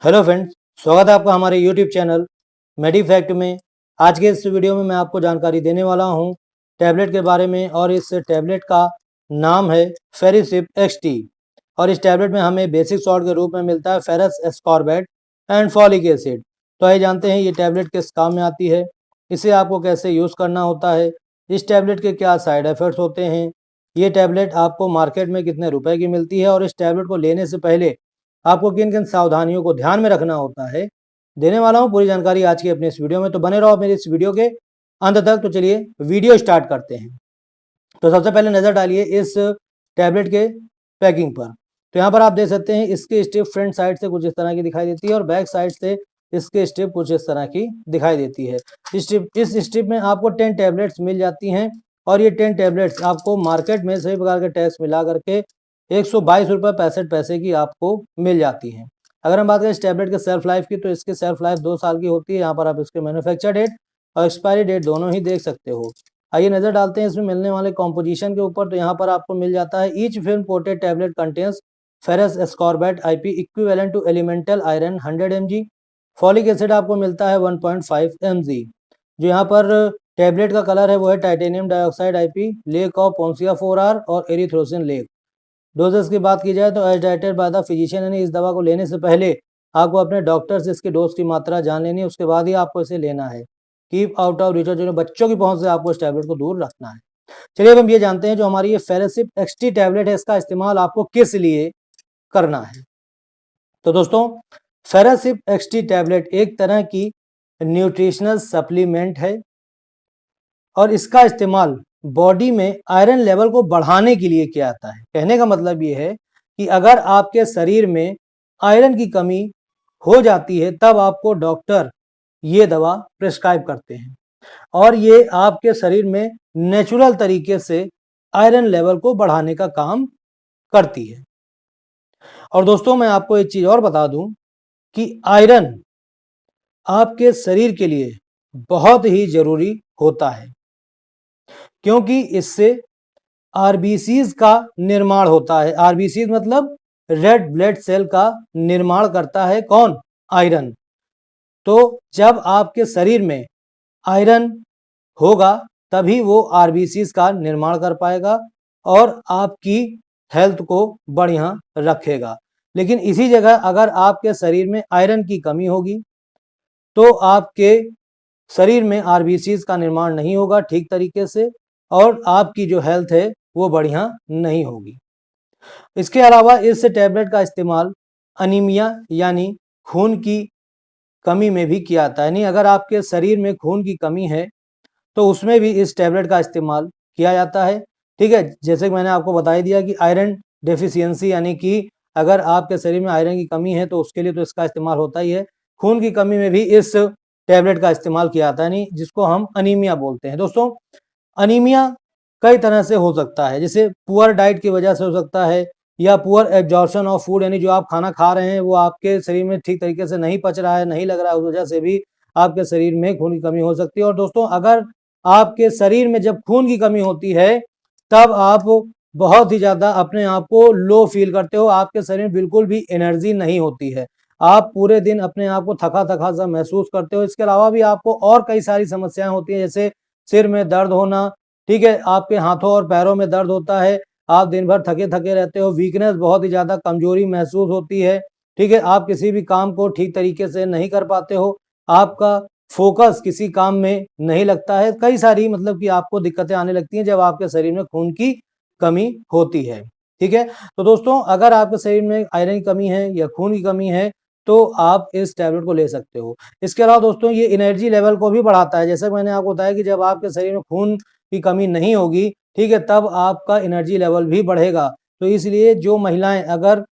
Hello friends, स्वागत है आपका हमारे यूट्यूब चैनल मेडिफैक्ट में। आज के इस वीडियो में मैं आपको जानकारी देने वाला हूं टैबलेट के बारे में, और इस टैबलेट का नाम है फेरिसिप एक्सटी। और इस टैबलेट में हमें बेसिक सॉल्ट के रूप में मिलता है ferrous ascorbate and folic acid. तो आइए जानते हैं ये टैबलेट किस काम में आती है, इसे आपको कैसे यूज़ करना होता है, इस टैबलेट के क्या साइड इफ़ेक्ट्स होते हैं, ये टैबलेट आपको मार्केट में कितने रुपए की मिलती है, और इस टैबलेट को लेने से पहले आपको किन किन सावधानियों को ध्यान में रखना होता है, देने वाला हूं पूरी जानकारी आज की अपने इस वीडियो में। तो बने रहो मेरे इस वीडियो के अंत तक। तो चलिए वीडियो स्टार्ट करते हैं। तो सबसे पहले नज़र डालिए इस टैबलेट के पैकिंग पर। तो यहाँ पर आप देख सकते हैं इसकी स्ट्रिप फ्रंट साइड से कुछ इस तरह की दिखाई देती है, और बैक साइड से इसकी स्ट्रिप कुछ इस तरह की दिखाई देती है। इस स्ट्रिप में आपको 10 टैबलेट्स मिल जाती हैं, और ये 10 टैबलेट्स आपको मार्केट में सभी प्रकार के टैक्स मिला करके 122 रुपये 65 पैसे की आपको मिल जाती है। अगर हम बात करें इस टैबलेट के सेल्फ लाइफ की, तो इसकी सेल्फ लाइफ 2 साल की होती है। यहाँ पर आप इसके मैन्युफैक्चर डेट और एक्सपायरी डेट दोनों ही देख सकते हो। आइए नजर डालते हैं इसमें मिलने वाले कॉम्पोजिशन के ऊपर। तो यहाँ पर आपको मिल जाता है each film coated tablet contains ferrous ascorbate IP equivalent to elemental iron 100 mg। Folic acid आपको मिलता है 1.5 mg। जो यहाँ पर टैबलेट का कलर है वो है titanium dioxide IP, lake of ponceau 4R और एरिथ्रोसिन लेक। डोजेस की बात की जाए तो एज डाइटेड बाय द फिजिशियन, यानी इस दवा को लेने से पहले आपको अपने डॉक्टर से इसकी डोज की मात्रा जान लेनी है, उसके बाद ही आपको इसे लेना है। कीप आउट ऑफ रीच, जो बच्चों की पहुंच से आपको इस टैबलेट को दूर रखना है। चलिए अब हम ये जानते हैं जो हमारी ये फेरिसिप एक्सटी टैबलेट है, इसका इस्तेमाल आपको किस लिए करना है। तो दोस्तों, फेरिसिप एक्सटी टैबलेट एक तरह की न्यूट्रिशनल सप्लीमेंट है, और इसका इस्तेमाल बॉडी में आयरन लेवल को बढ़ाने के लिए किया जाता है। कहने का मतलब ये है कि अगर आपके शरीर में आयरन की कमी हो जाती है, तब आपको डॉक्टर ये दवा प्रिस्क्राइब करते हैं, और ये आपके शरीर में नेचुरल तरीके से आयरन लेवल को बढ़ाने का काम करती है। और दोस्तों, मैं आपको एक चीज और बता दूं कि आयरन आपके शरीर के लिए बहुत ही जरूरी होता है, क्योंकि इससे आरबीसीज का निर्माण होता है। आरबीसीज मतलब रेड ब्लड सेल का निर्माण करता है कौन? आयरन। तो जब आपके शरीर में आयरन होगा तभी वो आरबीसीज का निर्माण कर पाएगा और आपकी हेल्थ को बढ़िया रखेगा। लेकिन इसी जगह अगर आपके शरीर में आयरन की कमी होगी तो आपके शरीर में आरबीसीज का निर्माण नहीं होगा ठीक तरीके से, और आपकी जो हेल्थ है वो बढ़िया नहीं होगी। इसके अलावा इस टैबलेट का इस्तेमाल अनीमिया यानी खून की कमी में भी किया जाता है। यानी अगर आपके शरीर में खून की कमी है तो उसमें भी इस टैबलेट का इस्तेमाल किया जाता है। ठीक है, जैसे कि मैंने आपको बता दिया कि आयरन डेफिशिएंसी, यानी कि अगर आपके शरीर में आयरन की कमी है तो उसके लिए तो इसका इस्तेमाल होता ही है। खून की कमी में भी इस टैबलेट का इस्तेमाल किया जाता है, यानी जिसको हम अनीमिया बोलते हैं। दोस्तों, अनीमिया कई तरह से हो सकता है, जैसे पुअर डाइट की वजह से हो सकता है, या पुअर एब्जॉर्प्शन ऑफ फूड, यानी जो आप खाना खा रहे हैं वो आपके शरीर में ठीक तरीके से नहीं पच रहा है, नहीं लग रहा है, उस वजह से भी आपके शरीर में खून की कमी हो सकती है। और दोस्तों, अगर आपके शरीर में जब खून की कमी होती है तब आप बहुत ही ज़्यादा अपने आप को लो फील करते हो, आपके शरीर में बिल्कुल भी एनर्जी नहीं होती है, आप पूरे दिन अपने आप को थका थका सा महसूस करते हो। इसके अलावा भी आपको और कई सारी समस्याएं होती हैं, जैसे सिर में दर्द होना, ठीक है, आपके हाथों और पैरों में दर्द होता है, आप दिन भर थके थके रहते हो, वीकनेस, बहुत ही ज़्यादा कमजोरी महसूस होती है। ठीक है, आप किसी भी काम को ठीक तरीके से नहीं कर पाते हो, आपका फोकस किसी काम में नहीं लगता है, कई सारी मतलब कि आपको दिक्कतें आने लगती हैं जब आपके शरीर में खून की कमी होती है। ठीक है, तो दोस्तों, अगर आपके शरीर में आयरन की कमी है या खून की कमी है तो आप इस टैबलेट को ले सकते हो। इसके अलावा दोस्तों, ये एनर्जी लेवल को भी बढ़ाता है। जैसे मैंने आपको बताया कि जब आपके शरीर में खून की कमी नहीं होगी, ठीक है, तब आपका एनर्जी लेवल भी बढ़ेगा। तो इसलिए जो महिलाएं अगर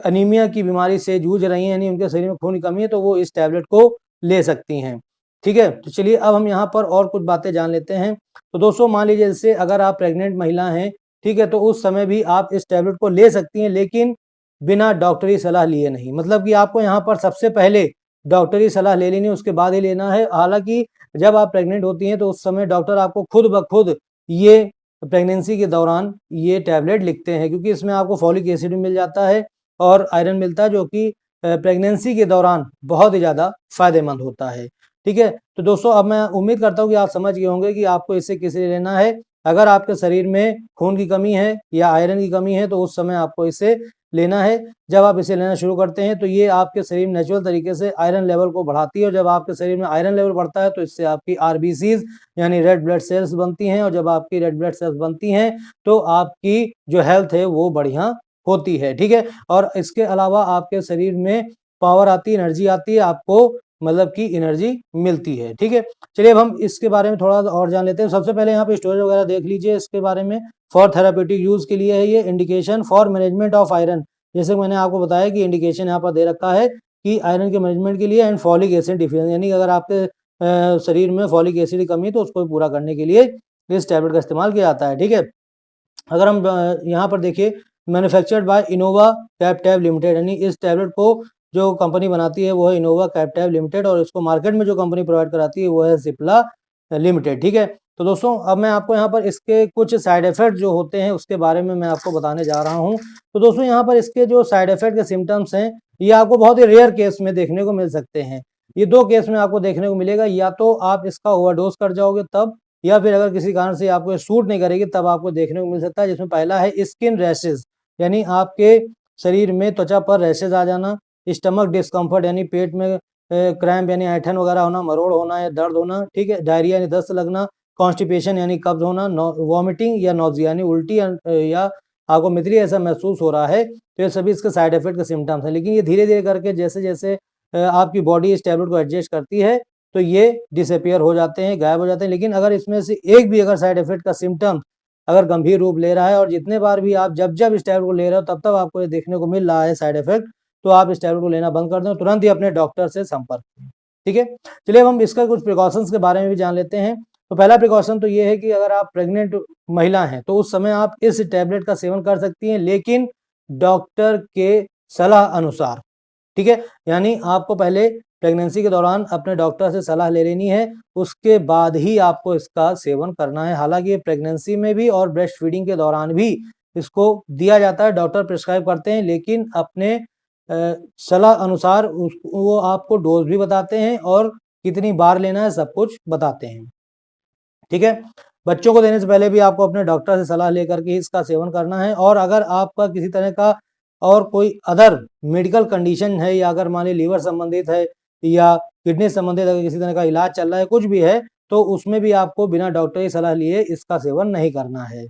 अनीमिया की बीमारी से जूझ रही हैं, यानी उनके शरीर में खून की कमी है, तो वो इस टैबलेट को ले सकती हैं। ठीक है, तो चलिए अब हम यहाँ पर और कुछ बातें जान लेते हैं। तो दोस्तों, मान लीजिए जैसे अगर आप प्रेग्नेंट महिला हैं, ठीक है, तो उस समय भी आप इस टैबलेट को ले सकती हैं, लेकिन बिना डॉक्टरी सलाह लिए नहीं। मतलब कि आपको यहाँ पर सबसे पहले डॉक्टरी सलाह ले लेनी है, उसके बाद ही लेना है। हालांकि जब आप प्रेग्नेंट होती हैं तो उस समय डॉक्टर आपको खुद ब खुद ये प्रेगनेंसी के दौरान ये टैबलेट लिखते हैं, क्योंकि इसमें आपको फॉलिक एसिड भी मिल जाता है और आयरन मिलता है, जो कि प्रेगनेंसी के दौरान बहुत ही ज़्यादा फायदेमंद होता है। ठीक है, तो दोस्तों अब मैं उम्मीद करता हूँ कि आप समझ गए होंगे कि आपको इसे किस लिए लेना है। अगर आपके शरीर में खून की कमी है या आयरन की कमी है तो उस समय आपको इसे लेना है। जब आप इसे लेना शुरू करते हैं तो ये आपके शरीर में नेचुरल तरीके से आयरन लेवल को बढ़ाती है, और जब आपके शरीर में आयरन लेवल बढ़ता है तो इससे आपकी आरबीसीज यानी रेड ब्लड सेल्स बनती हैं, और जब आपकी रेड ब्लड सेल्स बनती हैं तो आपकी जो हेल्थ है वो बढ़िया होती है। ठीक है, और इसके अलावा आपके शरीर में पावर आती है, एनर्जी आती है, आपको मतलब कि एनर्जी मिलती है। ठीक है, चलिए अब हम इसके बारे में थोड़ा और जान लेते हैं। सबसे पहले यहाँ पे स्टोरेज वगैरह देख लीजिए इसके बारे में। फॉर थेरापेटिक यूज के लिए है ये। Indication for management of iron, जैसे मैंने आपको बताया कि इंडिकेशन यहाँ पर दे रखा है कि आयरन के मैनेजमेंट के लिए, एंड फॉलिक एसिड डिफिशिएंसी, यानी अगर आपके शरीर में फॉलिक एसिड की कमी है तो उसको पूरा करने के लिए इस टैबलेट का इस्तेमाल किया जाता है। ठीक है, अगर हम यहाँ पर देखिए, manufactured by Innova Captab limited, यानी इस टैबलेट को जो कंपनी बनाती है वो है इनोवा कैप्टैब लिमिटेड, और इसको मार्केट में जो कंपनी प्रोवाइड कराती है वो है सिप्ला लिमिटेड। ठीक है, तो दोस्तों अब मैं आपको यहाँ पर इसके कुछ साइड इफेक्ट जो होते हैं उसके बारे में मैं आपको बताने जा रहा हूँ। तो दोस्तों यहाँ पर इसके जो साइड इफेक्ट के सिम्टम्स हैं ये आपको बहुत ही रेयर केस में देखने को मिल सकते हैं। ये दो केस में आपको देखने को मिलेगा, या तो आप इसका ओवरडोज कर जाओगे तब, या फिर अगर किसी कारण से आपको सूट नहीं करेगी तब आपको देखने को मिल सकता है। जिसमें पहला है स्किन रैशेज, यानी आपके शरीर में त्वचा पर रैशेज आ जाना। स्टमक डिस्कम्फर्ट, यानी पेट में क्रैम्प यानी ऐंठन वगैरह होना, मरोड़ होना या दर्द होना। ठीक है, डायरिया यानी दस्त लगना, कॉन्स्टिपेशन यानी कब्ज होना, वॉमिटिंग या नॉजिया यानी उल्टी, या आपको मितली ऐसा महसूस हो रहा है, तो ये सभी इसके साइड इफेक्ट के सिम्टम्स हैं। लेकिन ये धीरे धीरे करके जैसे जैसे आपकी बॉडी इस टैबलेट को एडजस्ट करती है तो ये डिसअपियर हो जाते हैं, गायब हो जाते हैं। लेकिन अगर इसमें से एक भी अगर साइड इफेक्ट का सिम्टम अगर गंभीर रूप ले रहा है, और जितने बार भी आप जब इस टैबलेट को ले रहे हो तब तब आपको ये देखने को मिल रहा है साइड इफेक्ट, तो आप इस टैबलेट को लेना बंद कर दें, तुरंत ही अपने डॉक्टर से संपर्क करें। ठीक है, चलिए अब हम इसका कुछ प्रिकॉशंस के बारे में भी जान लेते हैं। तो पहला प्रिकॉशन तो ये है कि अगर आप प्रेग्नेंट महिला हैं तो उस समय आप इस टैबलेट का सेवन कर सकती हैं, लेकिन डॉक्टर के सलाह अनुसार। ठीक है, यानी आपको पहले प्रेगनेंसी के दौरान अपने डॉक्टर से सलाह ले लेनी है, उसके बाद ही आपको इसका सेवन करना है। हालांकि ये प्रेगनेंसी में भी और ब्रेस्ट फीडिंग के दौरान भी इसको दिया जाता है, डॉक्टर प्रिस्क्राइब करते हैं, लेकिन अपने सलाह अनुसार वो आपको डोज भी बताते हैं और कितनी बार लेना है सब कुछ बताते हैं। ठीक है, बच्चों को देने से पहले भी आपको अपने डॉक्टर से सलाह लेकर के इसका सेवन करना है। और अगर आपका किसी तरह का और कोई अदर मेडिकल कंडीशन है, या अगर मान लीजिए लीवर संबंधित है या किडनी संबंधित अगर किसी तरह का इलाज चल रहा है, कुछ भी है, तो उसमें भी आपको बिना डॉक्टर की सलाह लिए इसका सेवन नहीं करना है।